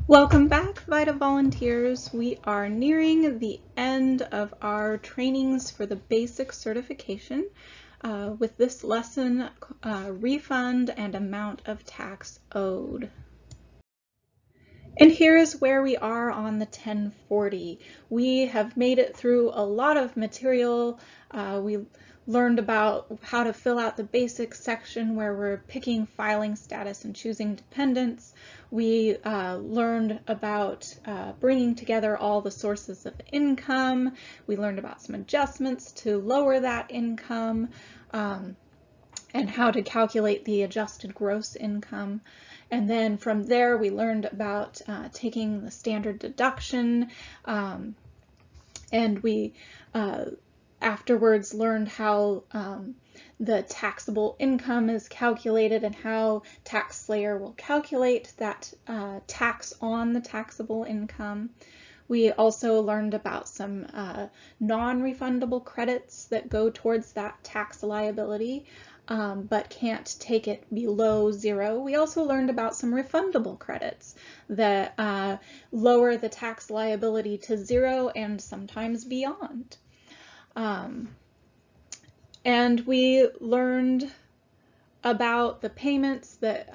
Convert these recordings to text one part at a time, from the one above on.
Welcome back, VITA volunteers. We are nearing the end of our trainings for the basic certification with this lesson, refund and amount of tax owed. And here is where we are on the 1040. We have made it through a lot of material. We learned about how to fill out the basic section where we're picking filing status and choosing dependents. We learned about bringing together all the sources of income. We learned about some adjustments to lower that income and how to calculate the adjusted gross income. And then from there, we learned about taking the standard deduction, and we afterwards learned how the taxable income is calculated and how TaxSlayer will calculate that tax on the taxable income. We also learned about some non-refundable credits that go towards that tax liability, but can't take it below zero. We also learned about some refundable credits that lower the tax liability to zero and sometimes beyond. And we learned about the payments that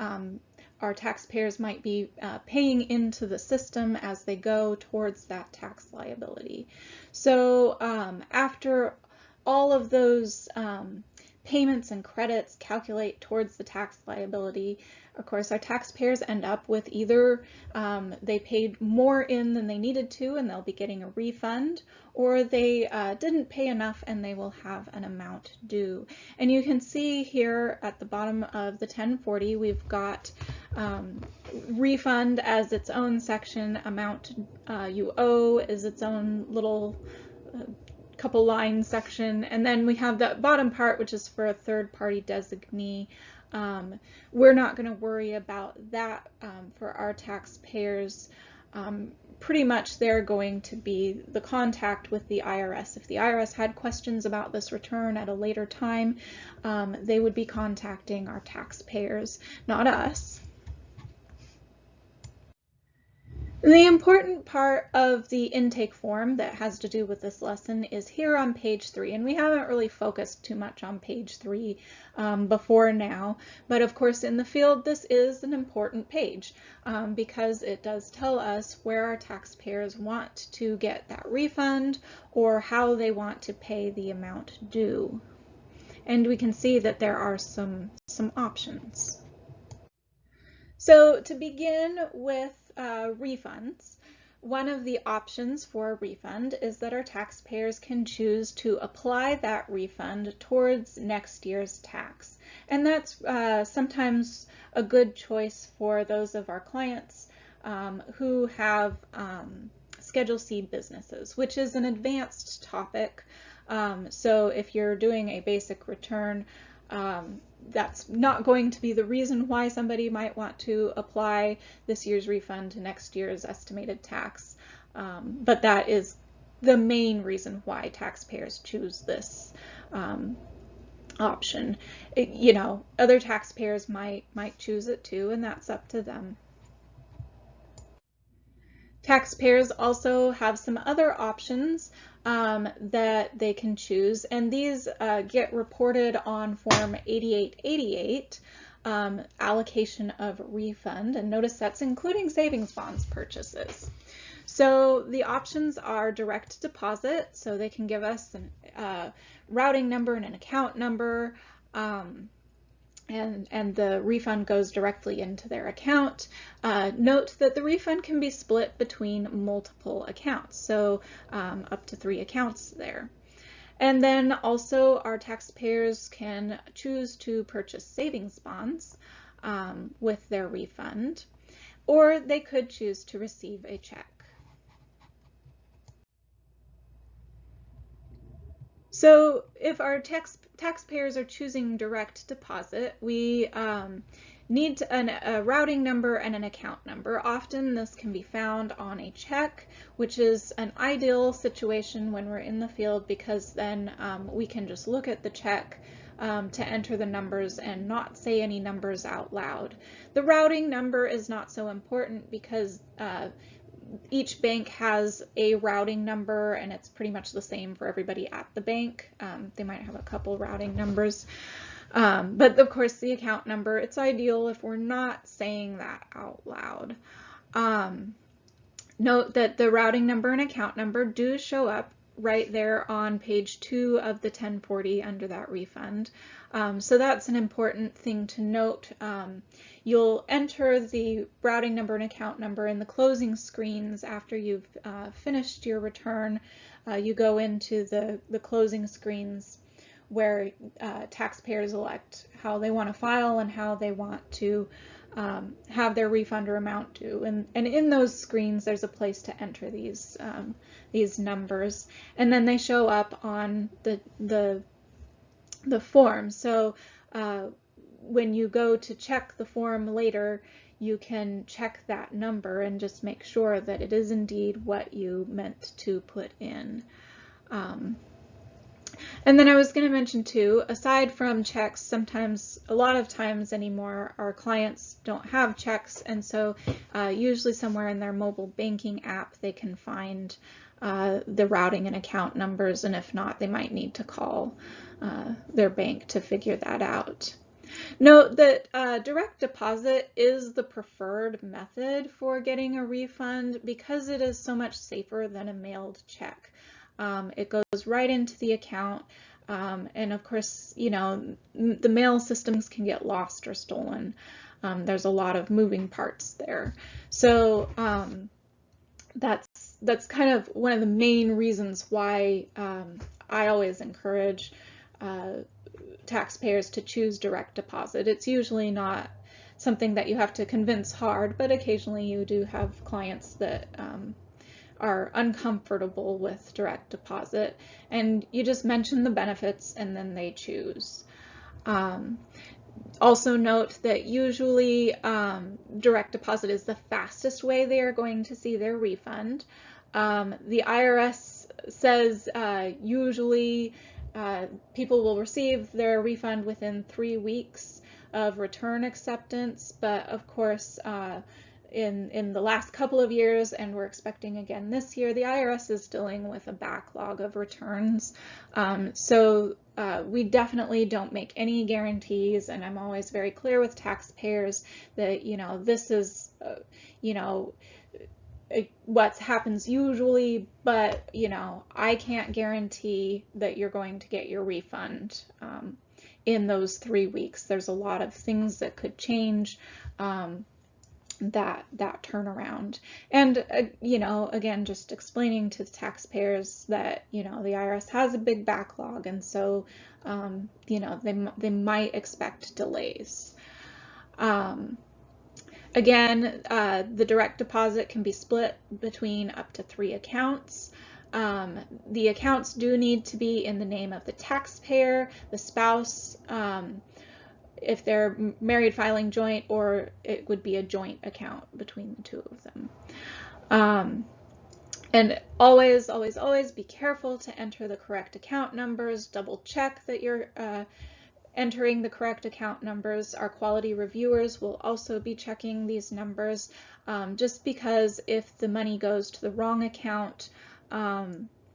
our taxpayers might be paying into the system as they go towards that tax liability. So after all of those payments and credits calculate towards the tax liability, of course, our taxpayers end up with either they paid more in than they needed to and they'll be getting a refund, or they didn't pay enough and they will have an amount due. And you can see here at the bottom of the 1040, we've got refund as its own section, amount you owe is its own little couple line section, and then we have the bottom part, which is for a third-party designee. We're not going to worry about that for our taxpayers. Pretty much they're going to be the contact with the IRS. If the IRS had questions about this return at a later time, they would be contacting our taxpayers, not us. The important part of the intake form that has to do with this lesson is here on page 3, and we haven't really focused too much on page 3 before now, but of course in the field this is an important page because it does tell us where our taxpayers want to get that refund or how they want to pay the amount due. And we can see that there are some options. So to begin with refunds, one of the options for a refund is that our taxpayers can choose to apply that refund towards next year's tax. And that's sometimes a good choice for those of our clients who have Schedule C businesses, which is an advanced topic. So if you're doing a basic return, that's not going to be the reason why somebody might want to apply this year's refund to next year's estimated tax, but that is the main reason why taxpayers choose this option. You know, other taxpayers might choose it too, and that's up to them. Taxpayers also have some other options that they can choose, and these get reported on Form 8888, allocation of refund, and notice that's including savings bonds purchases. So the options are direct deposit, so they can give us a routing number and an account number, and the refund goes directly into their account. Note that the refund can be split between multiple accounts, so up to 3 accounts there. And then also our taxpayers can choose to purchase savings bonds with their refund, or they could choose to receive a check. So if our taxpayers are choosing direct deposit, we need a routing number and an account number. Often this can be found on a check, which is an ideal situation when we're in the field because then we can just look at the check to enter the numbers and not say any numbers out loud. The routing number is not so important because each bank has a routing number and it's pretty much the same for everybody at the bank. They might have a couple routing numbers. But of course the account number, it's ideal if we're not saying that out loud. Note that the routing number and account number do show up right there on page 2 of the 1040 under that refund. So that's an important thing to note. You'll enter the routing number and account number in the closing screens after you've finished your return. You go into the closing screens where taxpayers elect how they want to file and how they want to have their refund or amount due, and in those screens there's a place to enter these numbers, and then they show up on the form. So when you go to check the form later, you can check that number and just make sure that it is indeed what you meant to put in. And then I was going to mention too, aside from checks, sometimes, a lot of times anymore, our clients don't have checks, and so usually somewhere in their mobile banking app they can find the routing and account numbers, and if not, they might need to call their bank to figure that out. Note that direct deposit is the preferred method for getting a refund because it is so much safer than a mailed check. It goes right into the account, and of course, you know, the mail systems can get lost or stolen. There's a lot of moving parts there. So that's kind of one of the main reasons why I always encourage taxpayers to choose direct deposit. It's usually not something that you have to convince hard, but occasionally you do have clients that are uncomfortable with direct deposit, and you just mention the benefits and then they choose. Also note that usually direct deposit is the fastest way they are going to see their refund. The IRS says usually people will receive their refund within 3 weeks of return acceptance, but of course in the last couple of years, and we're expecting again this year, the IRS is dealing with a backlog of returns. So we definitely don't make any guarantees, and I'm always very clear with taxpayers that, you know, this is, you know, what happens usually, but, you know, I can't guarantee that you're going to get your refund in those 3 weeks. There's a lot of things that could change that turnaround. And you know, again, just explaining to the taxpayers that, you know, the IRS has a big backlog, and so you know, they might expect delays. Again, the direct deposit can be split between up to 3 accounts. The accounts do need to be in the name of the taxpayer, the spouse, if they're married filing joint, or it would be a joint account between the two of them. And always, always, always be careful to enter the correct account numbers. Double check that you're entering the correct account numbers. Our quality reviewers will also be checking these numbers, just because if the money goes to the wrong account,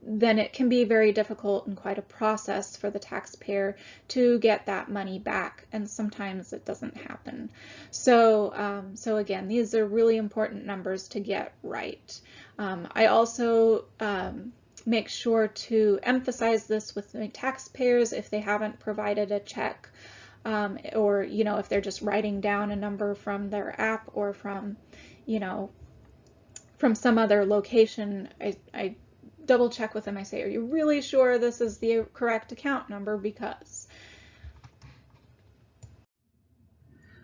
then it can be very difficult and quite a process for the taxpayer to get that money back, and sometimes it doesn't happen. So, so again, these are really important numbers to get right. I also make sure to emphasize this with my taxpayers if they haven't provided a check, or, you know, if they're just writing down a number from their app or from, you know, from some other location. I double check with them. I say, are you really sure this is the correct account number? Because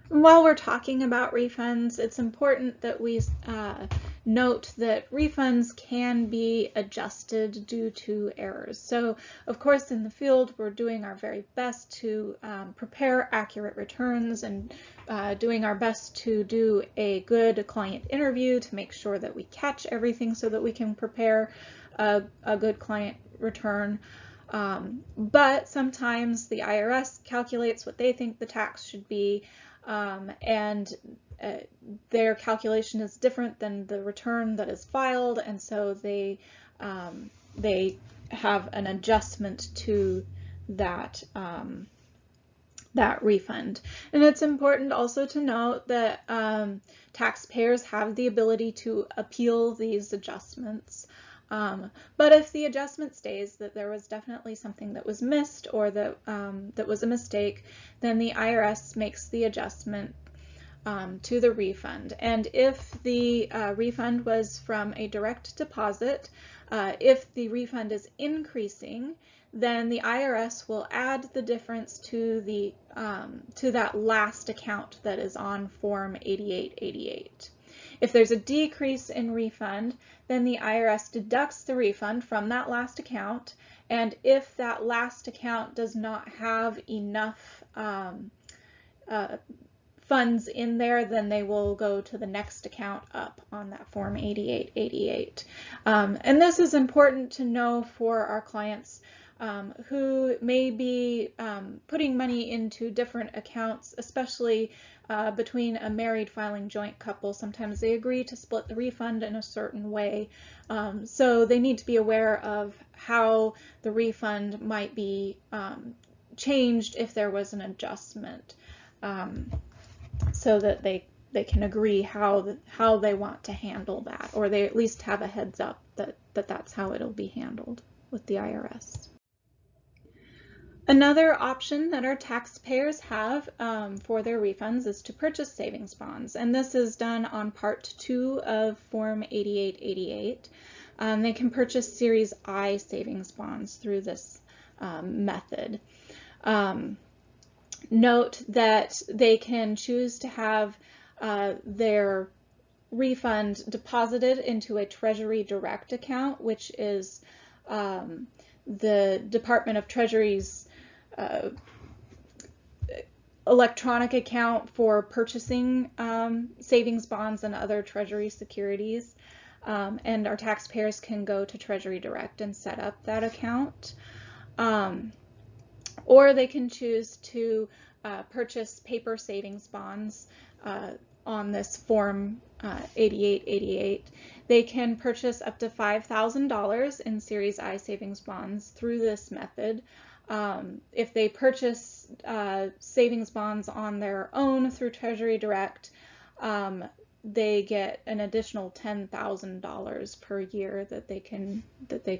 while we're talking about refunds, it's important that we note that refunds can be adjusted due to errors. So of course in the field we're doing our very best to prepare accurate returns, and doing our best to do a good client interview to make sure that we catch everything so that we can prepare a good client return. But sometimes the IRS calculates what they think the tax should be, and their calculation is different than the return that is filed, and so they have an adjustment to that that refund. And it's important also to note that taxpayers have the ability to appeal these adjustments. But if the adjustment stays that there was definitely something that was missed or that that was a mistake, then the IRS makes the adjustment to the refund. And if the refund was from a direct deposit, if the refund is increasing, then the IRS will add the difference to the to that last account that is on Form 8888. If there's a decrease in refund, then the IRS deducts the refund from that last account, and if that last account does not have enough funds in there, then they will go to the next account up on that Form 8888. And this is important to know for our clients who may be putting money into different accounts, especially between a married filing joint couple. Sometimes they agree to split the refund in a certain way. So they need to be aware of how the refund might be changed if there was an adjustment, so that they can agree how they want to handle that, or they at least have a heads up that that's how it'll be handled with the IRS. Another option that our taxpayers have for their refunds is to purchase savings bonds, and this is done on Part 2 of Form 8888. They can purchase Series I savings bonds through this method. Note that they can choose to have their refund deposited into a Treasury Direct account, which is the Department of Treasury's electronic account for purchasing savings bonds and other Treasury securities. And our taxpayers can go to Treasury Direct and set up that account. Or they can choose to purchase paper savings bonds on this Form 8888. They can purchase up to $5,000 in Series I savings bonds through this method. If they purchase savings bonds on their own through Treasury Direct, they get an additional $10,000 per year that they can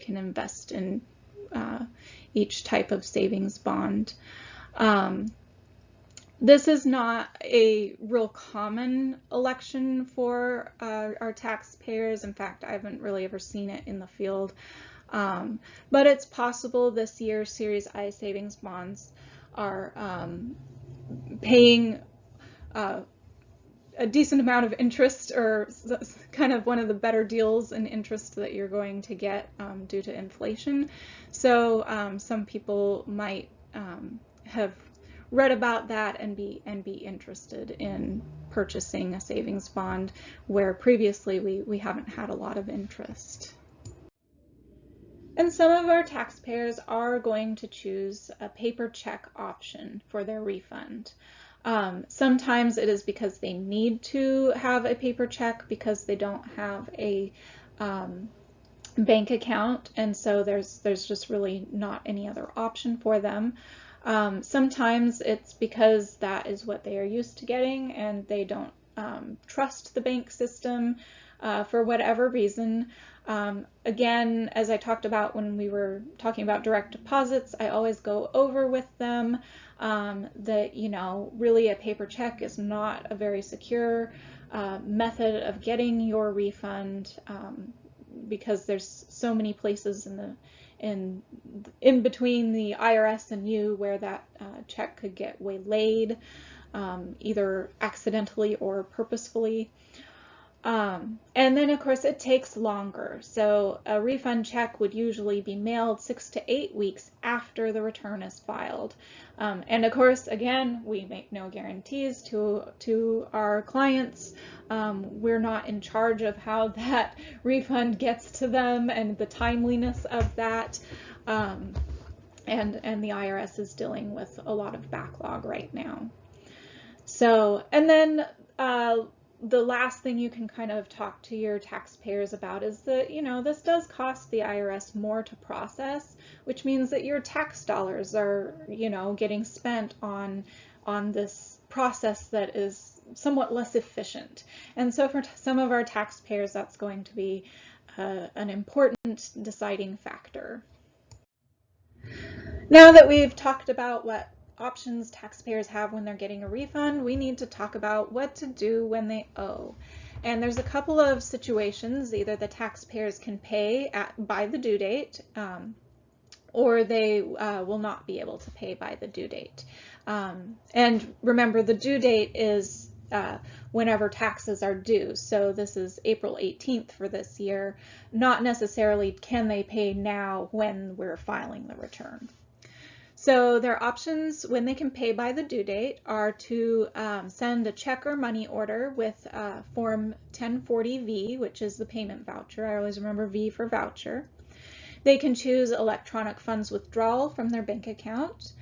invest in each type of savings bond. This is not a real common election for our taxpayers. In fact, I haven't really ever seen it in the field. But it's possible this year Series I savings bonds are paying a decent amount of interest, or kind of one of the better deals in interest that you're going to get due to inflation. So some people might have read about that and be interested in purchasing a savings bond where previously we haven't had a lot of interest. And some of our taxpayers are going to choose a paper check option for their refund. Sometimes it is because they need to have a paper check because they don't have a bank account, and so there's just really not any other option for them. Sometimes it's because that is what they are used to getting and they don't trust the bank system for whatever reason. Again, as I talked about when we were talking about direct deposits, I always go over with them that, really a paper check is not a very secure method of getting your refund, because there's so many places in between the IRS and you where that check could get waylaid, either accidentally or purposefully. And then of course it takes longer. So a refund check would usually be mailed 6 to 8 weeks after the return is filed. And of course, again, we make no guarantees to our clients. We're not in charge of how that refund gets to them and the timeliness of that. and the IRS is dealing with a lot of backlog right now. So, and then the last thing you can kind of talk to your taxpayers about is that, this does cost the IRS more to process, which means that your tax dollars are, getting spent on this process that is somewhat less efficient. And so for some of our taxpayers, that's going to be an important deciding factor. Now that we've talked about what options taxpayers have when they're getting a refund, we need to talk about what to do when they owe. And there's a couple of situations. Either the taxpayers can pay by the due date, or they will not be able to pay by the due date. And remember, the due date is whenever taxes are due. So this is April 18th for this year. Not necessarily can they pay now when we're filing the return. So their options when they can pay by the due date are to send a check or money order with Form 1040V, which is the payment voucher. I always remember V for voucher. They can choose electronic funds withdrawal from their bank account.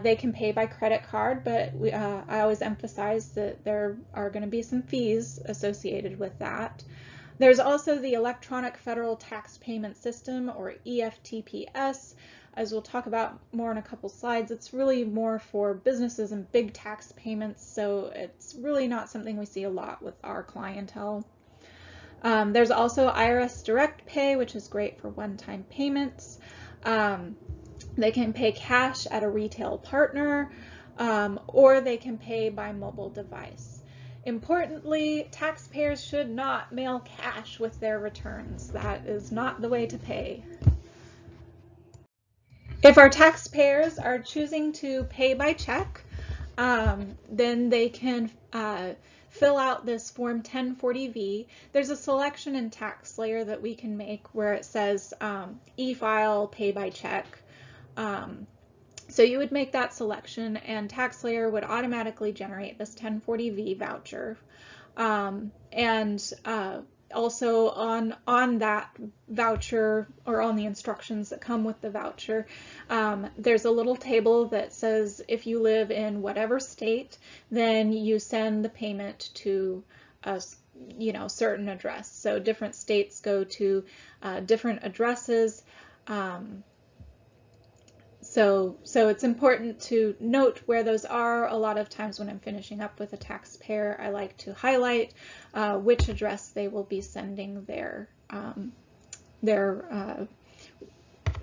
They can pay by credit card, but I always emphasize that there are going to be some fees associated with that. There's also the Electronic Federal Tax Payment System, or EFTPS. As we'll talk about more in a couple slides, it's really more for businesses and big tax payments, so it's really not something we see a lot with our clientele. There's also IRS Direct Pay, which is great for one-time payments. They can pay cash at a retail partner, or they can pay by mobile device. Importantly, taxpayers should not mail cash with their returns. That is not the way to pay. If our taxpayers are choosing to pay by check, then they can fill out this Form 1040V. There's a selection in TaxSlayer that we can make where it says e-file, pay by check. So you would make that selection, and TaxSlayer would automatically generate this 1040V voucher. Also on that voucher, or on the instructions that come with the voucher, there's a little table that says if you live in whatever state, then you send the payment to a certain address. So different states go to different addresses. So it's important to note where those are. A lot of times when I'm finishing up with a taxpayer, I like to highlight which address they will be sending their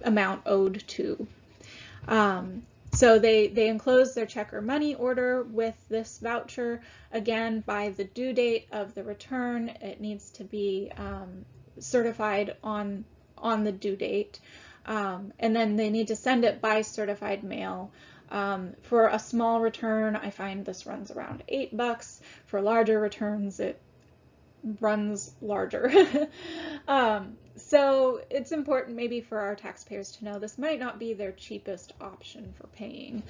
amount owed to. So they enclose their check or money order with this voucher. Again, by the due date of the return, it needs to be certified on the due date. And then they need to send it by certified mail. For a small return, I find this runs around $8. For larger returns, it runs larger. So it's important maybe for our taxpayers to know this might not be their cheapest option for paying.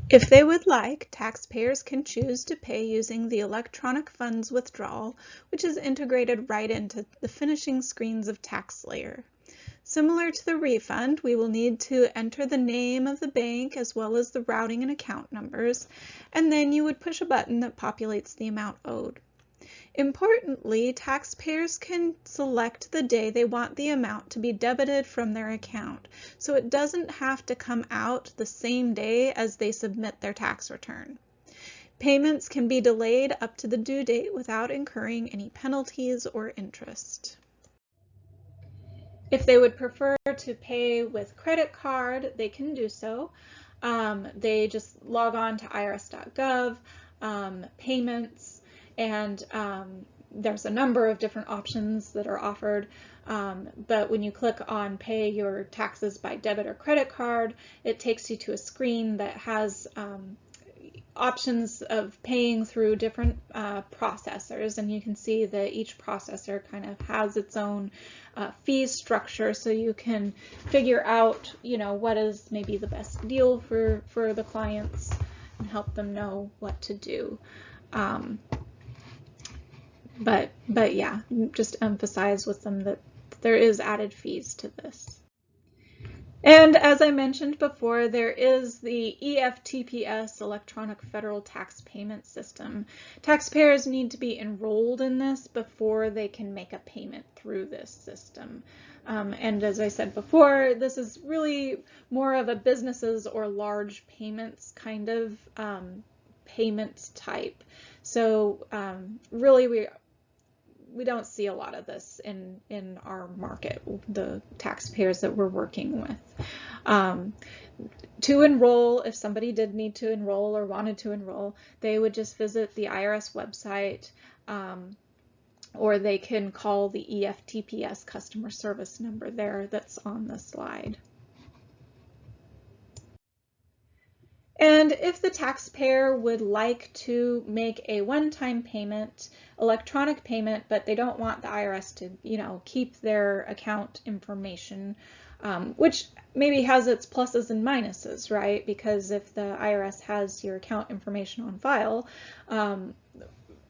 If they would like, taxpayers can choose to pay using the electronic funds withdrawal, which is integrated right into the finishing screens of TaxSlayer. Similar to the refund, we will need to enter the name of the bank as well as the routing and account numbers, and then you would push a button that populates the amount owed. Importantly, taxpayers can select the day they want the amount to be debited from their account, so it doesn't have to come out the same day as they submit their tax return. Payments can be delayed up to the due date without incurring any penalties or interest. If they would prefer to pay with credit card, they can do so. They just log on to irs.gov, payments, and there's a number of different options that are offered, but when you click on pay your taxes by debit or credit card, it takes you to a screen that has options of paying through different processors, and you can see that each processor kind of has its own fee structure, so you can figure out what is maybe the best deal for the clients and help them know what to do. But yeah, just emphasize with them that there is added fees to this. And as I mentioned before, there is the EFTPS, Electronic Federal Tax Payment System. Taxpayers need to be enrolled in this before they can make a payment through this system. And as I said before, this is really more of a businesses or large payments kind of payment type. So really we don't see a lot of this in our market, the taxpayers that we're working with. To enroll, if somebody did need to enroll or wanted to enroll, they would just visit the IRS website, or they can call the EFTPS customer service number there that's on the slide. And if the taxpayer would like to make a one-time payment, electronic payment, but they don't want the IRS to, keep their account information, which maybe has its pluses and minuses, right? Because if the IRS has your account information on file,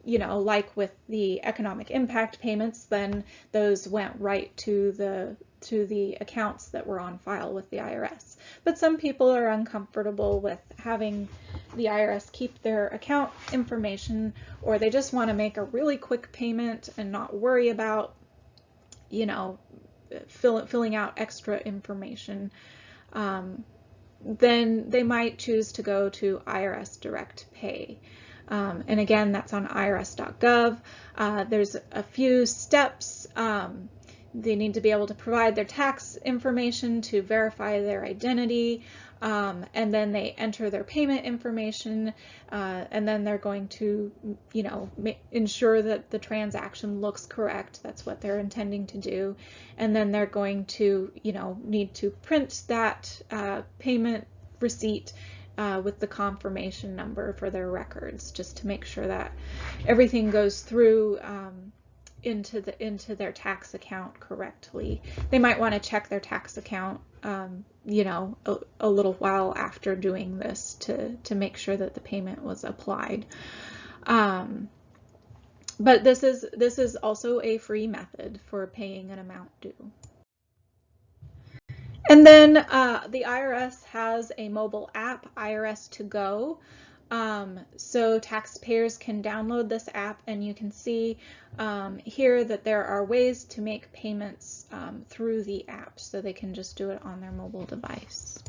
like with the economic impact payments, then those went right to the accounts that were on file with the IRS. But some people are uncomfortable with having the IRS keep their account information, or they just want to make a really quick payment and not worry about, filling out extra information. Then they might choose to go to IRS Direct Pay. And again, that's on irs.gov. There's a few steps. They need to be able to provide their tax information to verify their identity, and then they enter their payment information, and then they're going to, ensure that the transaction looks correct. That's what they're intending to do. And then they're going to, need to print that payment receipt with the confirmation number for their records, just to make sure that everything goes through into their tax account correctly. They might want to check their tax account, a little while after doing this to make sure that the payment was applied. But this is also a free method for paying an amount due. And then the IRS has a mobile app, IRS To Go. So taxpayers can download this app, and you can see here that there are ways to make payments through the app, so they can just do it on their mobile device.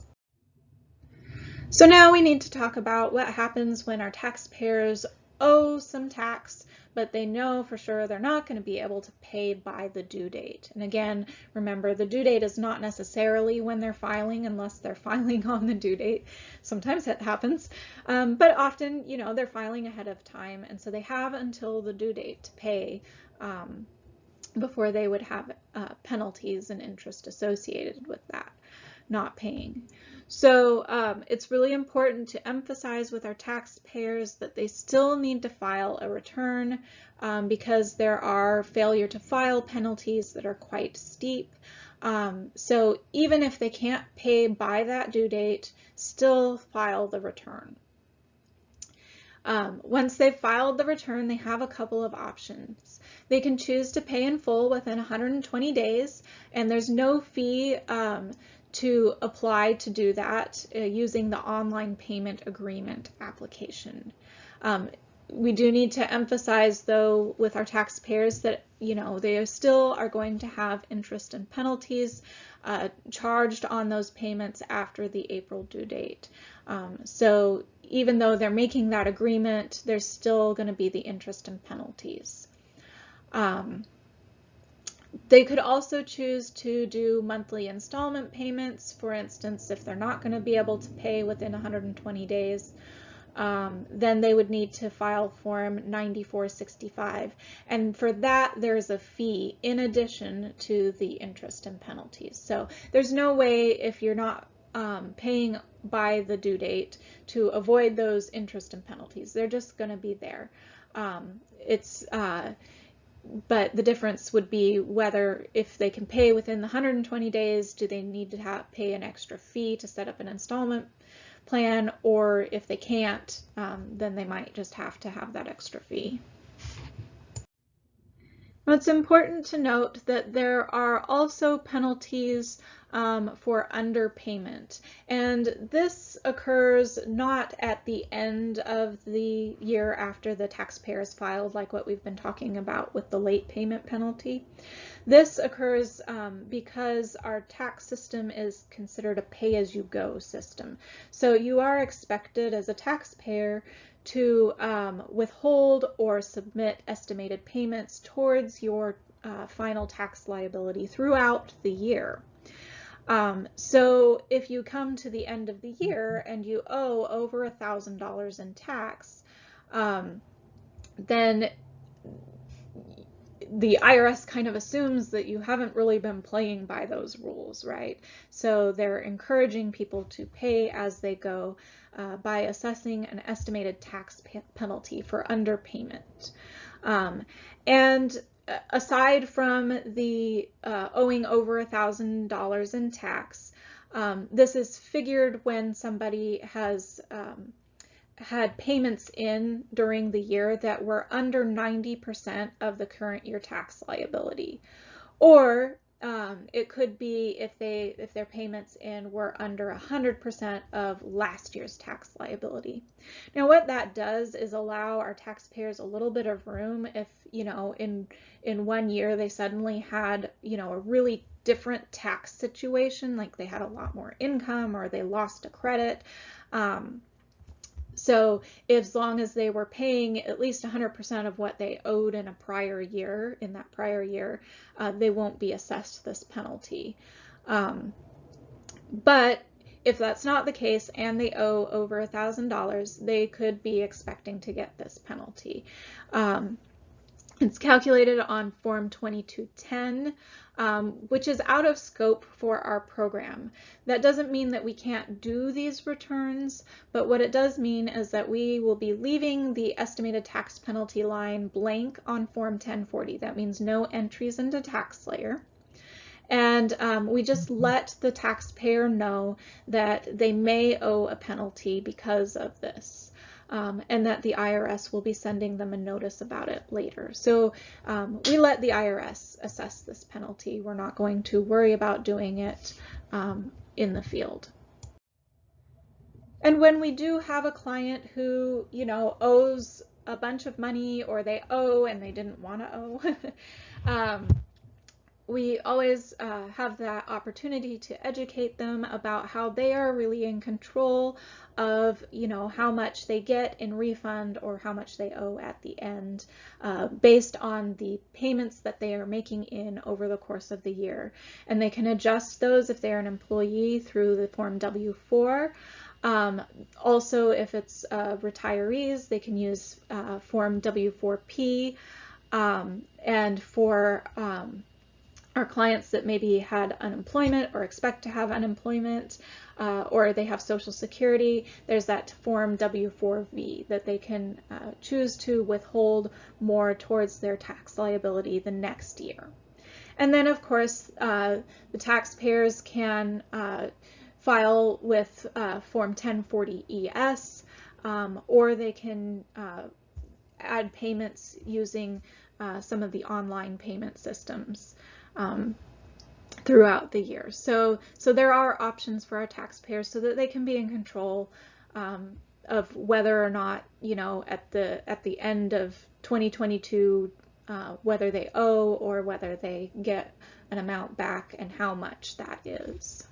So now we need to talk about what happens when our taxpayers owe some tax, but they know for sure they're not going to be able to pay by the due date. And again, remember, the due date is not necessarily when they're filing, unless they're filing on the due date. Sometimes it happens, but often, they're filing ahead of time, and so they have until the due date to pay before they would have penalties and interest associated with that not paying. So it's really important to emphasize with our taxpayers that they still need to file a return, because there are failure to file penalties that are quite steep. So even if they can't pay by that due date, still file the return. Once they've filed the return, they have a couple of options. They can choose to pay in full within 120 days, and there's no fee to apply to do that using the online payment agreement application. We do need to emphasize, though, with our taxpayers that they still are going to have interest and penalties charged on those payments after the April due date. So even though they're making that agreement, there's still going to be the interest and penalties. They could also choose to do monthly installment payments. For instance, if they're not going to be able to pay within 120 days, then they would need to file Form 9465. And for that, there's a fee in addition to the interest and penalties. So there's no way, if you're not paying by the due date, to avoid those interest and penalties. They're just going to be there. But the difference would be whether, if they can pay within the 120 days, do they need to pay an extra fee to set up an installment plan, or if they can't, then they might just have to have that extra fee. Now, it's important to note that there are also penalties for underpayment, and this occurs not at the end of the year after the taxpayer is filed, like what we've been talking about with the late payment penalty. This occurs because our tax system is considered a pay-as-you-go system. So you are expected as a taxpayer to withhold or submit estimated payments towards your final tax liability throughout the year. So if you come to the end of the year and you owe over $1,000 in tax, then the IRS kind of assumes that you haven't really been playing by those rules, right? So they're encouraging people to pay as they go by assessing an estimated tax penalty for underpayment. And aside from the owing over $1,000 in tax, this is figured when somebody has had payments in during the year that were under 90% of the current year tax liability. Or it could be if their payments in were under 100% of last year's tax liability. Now, what that does is allow our taxpayers a little bit of room if, in 1 year they suddenly had, a really different tax situation, like they had a lot more income or they lost a credit. So as long as they were paying at least 100% of what they owed in a prior year, they won't be assessed this penalty. But if that's not the case and they owe over $1,000, they could be expecting to get this penalty. It's calculated on Form 2210, which is out of scope for our program. That doesn't mean that we can't do these returns, but what it does mean is that we will be leaving the estimated tax penalty line blank on Form 1040. That means no entries into TaxSlayer. And we just let the taxpayer know that they may owe a penalty because of this. And that the IRS will be sending them a notice about it later. So we let the IRS assess this penalty. We're not going to worry about doing it in the field. And when we do have a client who, owes a bunch of money, or they owe and they didn't want to owe, we always have that opportunity to educate them about how they are really in control of, how much they get in refund or how much they owe at the end, based on the payments that they are making in over the course of the year. And they can adjust those if they're an employee through the Form W-4. Also, if it's retirees, they can use Form W-4P. And for our clients that maybe had unemployment or expect to have unemployment, or they have Social Security, there's that Form W-4V that they can choose to withhold more towards their tax liability the next year. And then, of course, the taxpayers can file with Form 1040-ES, or they can add payments using some of the online payment systems throughout the year. So there are options for our taxpayers so that they can be in control of whether or not, at the end of 2022, whether they owe or whether they get an amount back and how much that is.